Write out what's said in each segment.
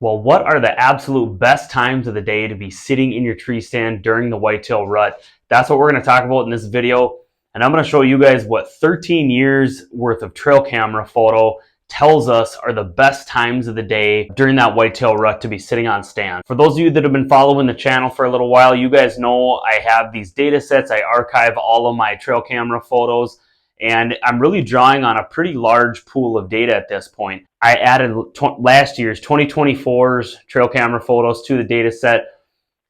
Well, what are the absolute best times of the day to be sitting in your tree stand during the whitetail rut? That's what we're going to talk about in this video. And I'm going to show you guys what 13 years worth of trail camera photo tells us are the best times of the day during that whitetail rut to be sitting on stand. For those of you that have been following the channel for a little while, you guys know I have these data sets. I archive all of my trail camera photos, and I'm really drawing on a pretty large pool of data at this point. I added last year's 2024's trail camera photos to the data set,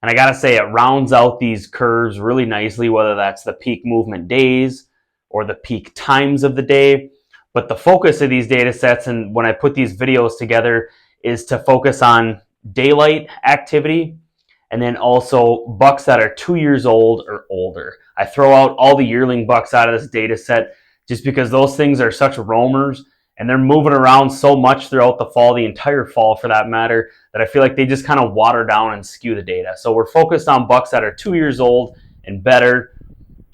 and I gotta say it rounds out these curves really nicely, whether that's the peak movement days or the peak times of the day. But the focus of these data sets, and when I put these videos together, is to focus on daylight activity and then also bucks that are 2 years old or older. I throw out all the yearling bucks out of this data set just because those things are such roamers and they're moving around so much throughout the fall, the entire fall for that matter, that I feel like they just kind of water down and skew the data. So we're focused on bucks that are 2 years old and better,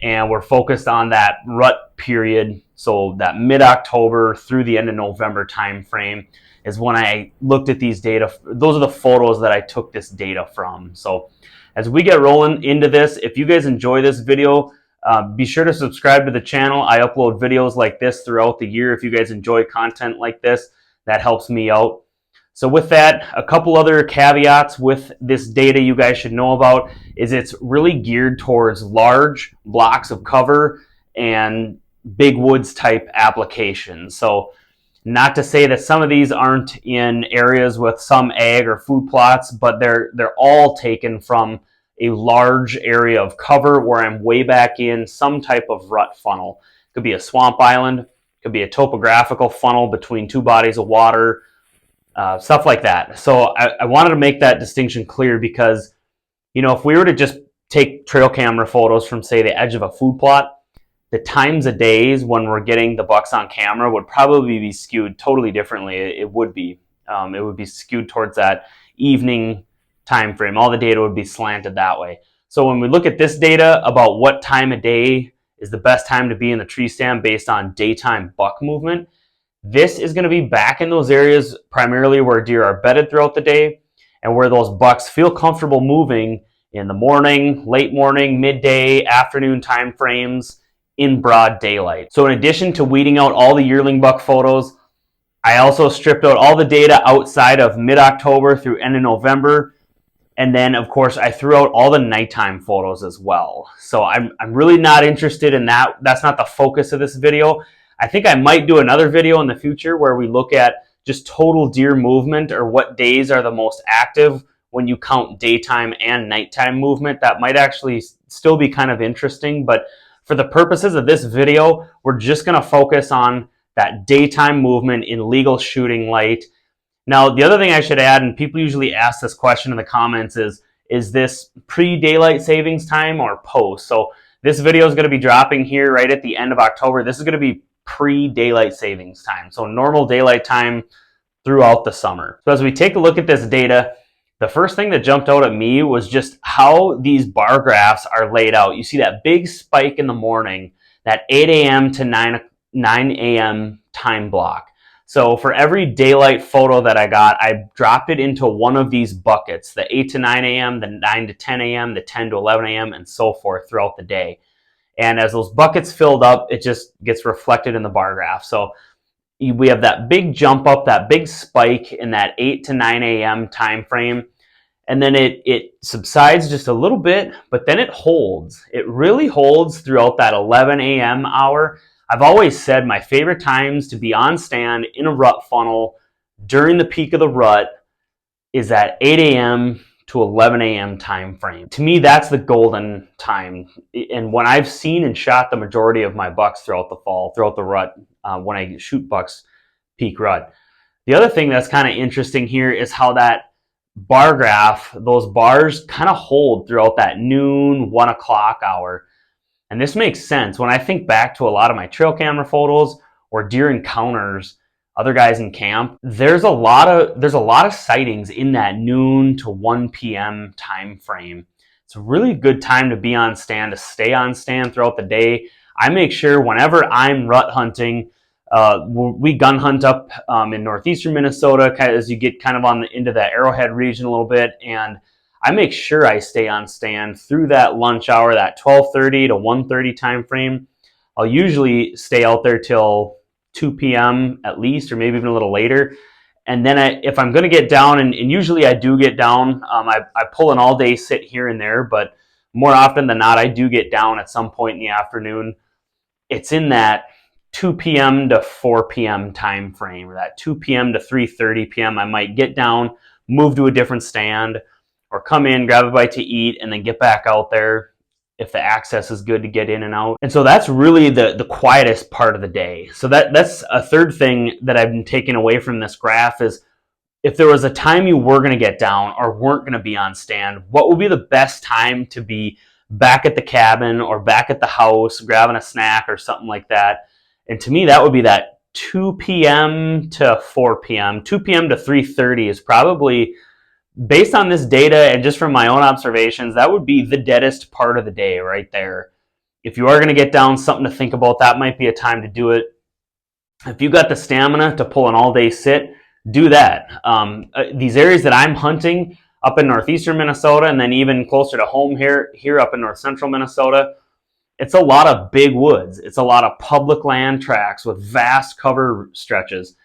and we're focused on that rut period. So that mid-October through the end of November time frame is when I looked at these data. Those are the photos that I took this data from. So as we get rolling into this, if you guys enjoy this video, be sure to subscribe to the channel. I upload videos like this throughout the year. If you guys enjoy content like this, that helps me out. So with that, a couple other caveats with this data you guys should know about is it's really geared towards large blocks of cover and big woods type applications. So not to say that some of these aren't in areas with some ag or food plots, but they're all taken from a large area of cover where I'm way back in some type of rut funnel. It could be a swamp island, it could be a topographical funnel between two bodies of water, stuff like that. So I wanted to make that distinction clear because, you know, if we were to just take trail camera photos from, say, the edge of a food plot, the times of days when we're getting the bucks on camera would probably be skewed totally differently. It would be skewed towards that evening time frame. All the data would be slanted that way. So when we look at this data about what time of day is the best time to be in the tree stand based on daytime buck movement, this is going to be back in those areas primarily where deer are bedded throughout the day and where those bucks feel comfortable moving in the morning, late morning, midday, afternoon time frames in broad daylight. So in addition to weeding out all the yearling buck photos, I also stripped out all the data outside of mid-October through end of November. And then, of course, I threw out all the nighttime photos as well. So I'm really not interested in that. That's not the focus of this video. I think I might do another video in the future where we look at just total deer movement or what days are the most active when you count daytime and nighttime movement. That might actually still be kind of interesting, but for the purposes of this video, we're just going to focus on that daytime movement in legal shooting light. Now, the other thing I should add, and people usually ask this question in the comments, is this pre-daylight savings time or post? So this video is going to be dropping here right at the end of October. This is going to be pre-daylight savings time, so normal daylight time throughout the summer. So as we take a look at this data, the first thing that jumped out at me was just how these bar graphs are laid out. You see that big spike in the morning, that 8 a.m. to 9 a.m. time block. So for every daylight photo that I got, I dropped it into one of these buckets, the 8 to 9 a.m., the 9 to 10 a.m., the 10 to 11 a.m., and so forth throughout the day. And as those buckets filled up, it just gets reflected in the bar graph. So we have that big jump up, that big spike in that 8 to 9 a.m. time frame. And then it subsides just a little bit, but then it holds. It really holds throughout that 11 a.m. hour. I've always said my favorite times to be on stand in a rut funnel during the peak of the rut is that 8 a.m. to 11 a.m. time frame. To me, that's the golden time. And when I've seen and shot the majority of my bucks throughout the fall, throughout the rut, when I shoot bucks peak rut. The other thing that's kind of interesting here is how that bar graph, those bars kind of hold throughout that noon, 1 o'clock hour. And this makes sense. When I think back to a lot of my trail camera photos or deer encounters, other guys in camp, there's a lot of sightings in that noon to 1 p.m. time frame. It's a really good time to be on stand, to stay on stand throughout the day. I make sure whenever I'm rut hunting, We gun hunt up in northeastern Minnesota, kind of as you get kind of into that Arrowhead region a little bit, and I make sure I stay on stand through that lunch hour, that 12:30 to 1:30 time frame. I'll usually stay out there till 2 p.m. at least, or maybe even a little later. And then if I'm going to get down, and usually I do get down, I pull an all-day sit here and there, but more often than not, I do get down at some point in the afternoon. It's in that 2 p.m. to 4 p.m. time frame, or that 2 p.m. to 3:30 p.m. I might get down, move to a different stand, or come in, grab a bite to eat, and then get back out there if the access is good to get in and out. And so that's really the quietest part of the day. So that's a third thing that I've been taking away from this graph is if there was a time you were going to get down or weren't going to be on stand, what would be the best time to be back at the cabin or back at the house, grabbing a snack or something like that? And to me, that would be that 2 p.m. to 4 p.m. 2 p.m. to 3:30 is probably, based on this data and just from my own observations, that would be the deadest part of the day right there. If you are going to get down, something to think about, that might be a time to do it. If you got the stamina to pull an all-day sit, do that. These areas that I'm hunting up in northeastern Minnesota, and then even closer to home here up in north central Minnesota, it's a lot of big woods. It's a lot of public land tracts with vast cover stretches.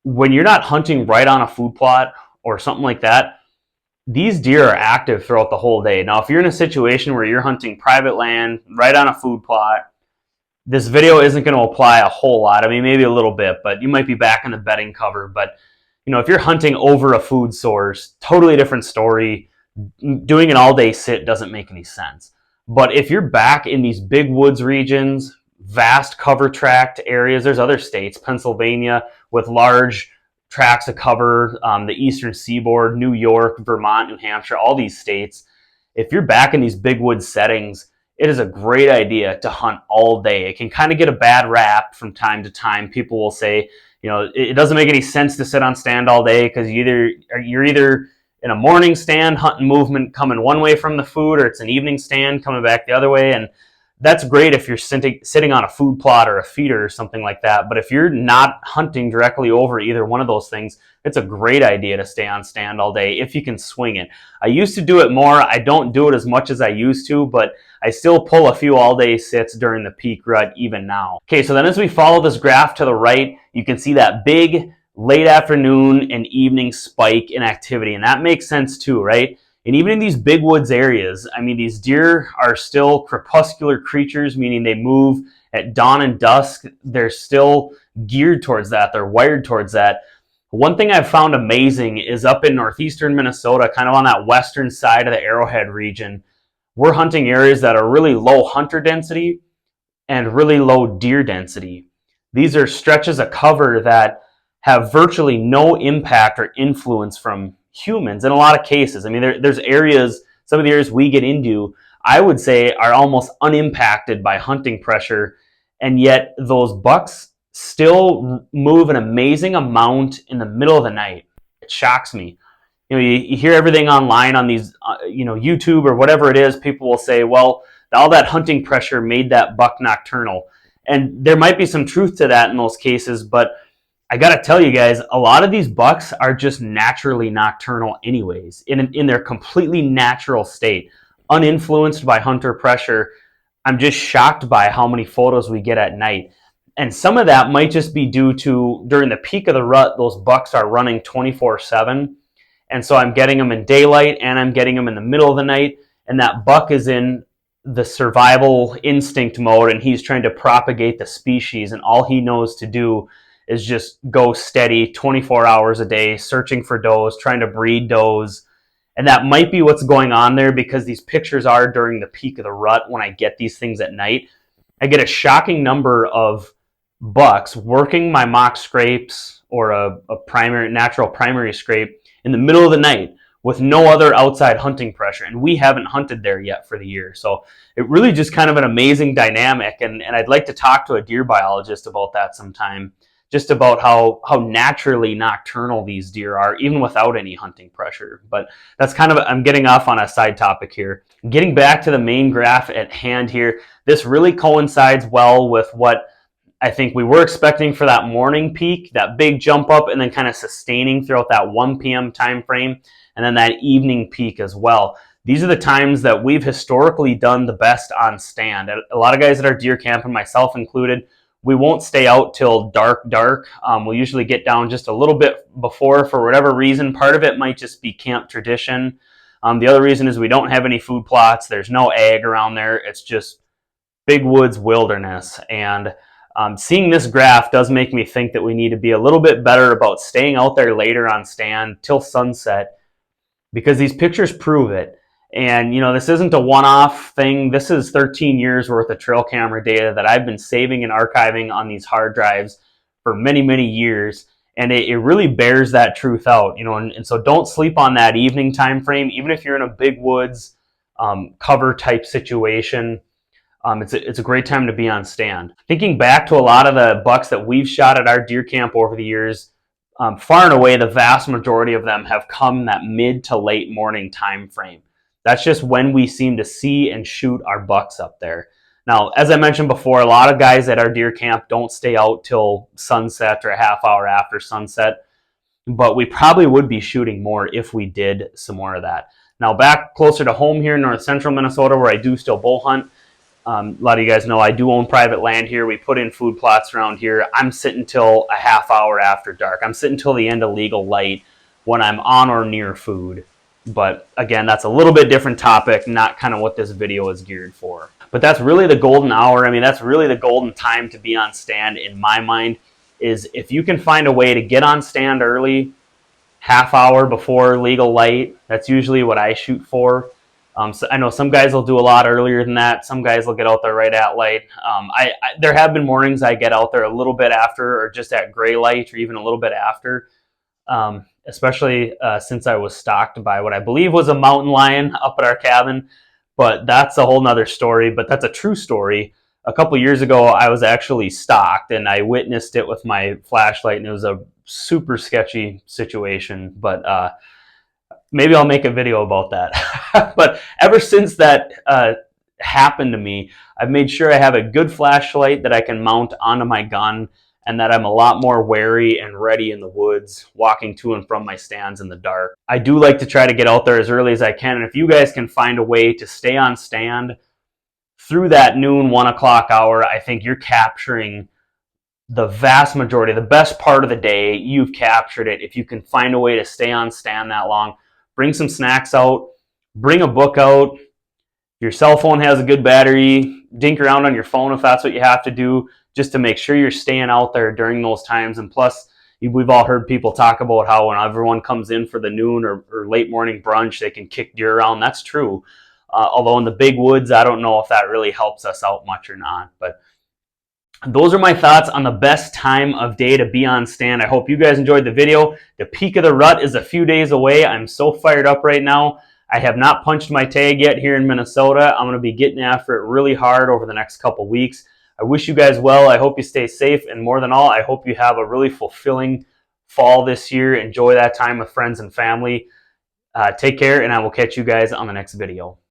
When you're not hunting right on a food plot or something like that, these deer are active throughout the whole day. Now, if you're in a situation where you're hunting private land right on a food plot, this video isn't going to apply a whole lot. I mean, maybe a little bit, but you might be back in the bedding cover. But, if you're hunting over a food source, totally different story. Doing an all-day sit doesn't make any sense. But if you're back in these big woods regions, vast cover tract areas, there's other states, Pennsylvania, with large tracts of cover, the eastern seaboard, New York, Vermont, New Hampshire, all these states. If you're back in these big wood settings, it is a great idea to hunt all day. It can kind of get a bad rap from time to time. People will say, it doesn't make any sense to sit on stand all day because you're either in a morning stand hunting movement coming one way from the food, or it's an evening stand coming back the other way. And that's great if you're sitting on a food plot or a feeder or something like that. But if you're not hunting directly over either one of those things, it's a great idea to stay on stand all day if you can swing it. I used to do it more. I don't do it as much as I used to, but I still pull a few all-day sits during the peak rut even now. Okay, so then as we follow this graph to the right, you can see that big late afternoon and evening spike in activity, and that makes sense too, right? And even in these big woods areas, I mean, these deer are still crepuscular creatures, meaning they move at dawn and dusk. They're still geared towards that. They're wired towards that. One thing I've found amazing is up in northeastern Minnesota, kind of on that western side of the Arrowhead region, we're hunting areas that are really low hunter density and really low deer density. These are stretches of cover that have virtually no impact or influence from humans in a lot of cases. I mean, there's areas, some of the areas we get into, I would say are almost unimpacted by hunting pressure, and yet those bucks still move an amazing amount in the middle of the night. It shocks me. You hear everything online on these, YouTube or whatever it is, people will say, well, all that hunting pressure made that buck nocturnal. And there might be some truth to that in those cases, but I got to tell you guys, a lot of these bucks are just naturally nocturnal anyways, in their completely natural state, uninfluenced by hunter pressure. I'm just shocked by how many photos we get at night. And some of that might just be due to, during the peak of the rut, those bucks are running 24/7. And so I'm getting them in daylight and I'm getting them in the middle of the night. And that buck is in the survival instinct mode and he's trying to propagate the species. And all he knows to do is just go steady 24 hours a day, searching for does, trying to breed does. And that might be what's going on there, because these pictures are during the peak of the rut when I get these things at night. I get a shocking number of bucks working my mock scrapes or a natural primary scrape in the middle of the night with no other outside hunting pressure. And we haven't hunted there yet for the year. So it really just kind of an amazing dynamic. And I'd like to talk to a deer biologist about that sometime, just about how naturally nocturnal these deer are, even without any hunting pressure. But that's kind of, I'm getting off on a side topic here. Getting back to the main graph at hand here, this really coincides well with what I think we were expecting for that morning peak, that big jump up, and then kind of sustaining throughout that 1 p.m. time frame, and then that evening peak as well. These are the times that we've historically done the best on stand. A lot of guys that are deer camping, myself included, we won't stay out till dark. We'll usually get down just a little bit before for whatever reason. Part of it might just be camp tradition. The other reason is we don't have any food plots. There's no ag around there. It's just big woods wilderness. And seeing this graph does make me think that we need to be a little bit better about staying out there later on stand till sunset, because these pictures prove it. And, you know, this isn't a one-off thing. This is 13 years worth of trail camera data that I've been saving and archiving on these hard drives for many, many years. And it really bears that truth out, you know, and so don't sleep on that evening time frame. Even if you're in a big woods cover type situation, it's a great time to be on stand. Thinking back to a lot of the bucks that we've shot at our deer camp over the years, far and away the vast majority of them have come that mid to late morning time frame. That's just when we seem to see and shoot our bucks up there. Now, as I mentioned before, a lot of guys at our deer camp don't stay out till sunset or a half hour after sunset, but we probably would be shooting more if we did some more of that. Now, back closer to home here in north central Minnesota, where I do still bow hunt, a lot of you guys know I do own private land here. We put in food plots around here. I'm sitting till a half hour after dark. I'm sitting till the end of legal light when I'm on or near food. But again, that's a little bit different topic, not kind of what this video is geared for. But that's really the golden hour. I mean, that's really the golden time to be on stand in my mind, is if you can find a way to get on stand early, half hour before legal light. That's usually what I shoot for. So I know some guys will do a lot earlier than that. Some guys will get out there right at light. There have been mornings I get out there a little bit after, or just at gray light, or even a little bit after. Especially since I was stalked by what I believe was a mountain lion up at our cabin. But that's a whole nother story, but that's a true story. A couple years ago, I was actually stalked, and I witnessed it with my flashlight, and it was a super sketchy situation, but maybe I'll make a video about that. But ever since that happened to me, I've made sure I have a good flashlight that I can mount onto my gun, and that I'm a lot more wary and ready in the woods, walking to and from my stands in the dark. I do like to try to get out there as early as I can, and if you guys can find a way to stay on stand through that noon, 1 o'clock hour, I think you're capturing the vast majority, the best part of the day. You've captured it. If you can find a way to stay on stand that long, bring some snacks out, bring a book out. Your cell phone has a good battery. Dink around on your phone if that's what you have to do, just to make sure you're staying out there during those times. And plus, we've all heard people talk about how when everyone comes in for the noon or late morning brunch, they can kick deer around. That's true. Although in the big woods, I don't know if that really helps us out much or not. But those are my thoughts on the best time of day to be on stand. I hope you guys enjoyed the video. The peak of the rut is a few days away. I'm so fired up right now. I have not punched my tag yet here in Minnesota. I'm going to be getting after it really hard over the next couple weeks. I wish you guys well. I hope you stay safe, and more than all, I hope you have a really fulfilling fall this year. Enjoy that time with friends and family. Take care, and I will catch you guys on the next video.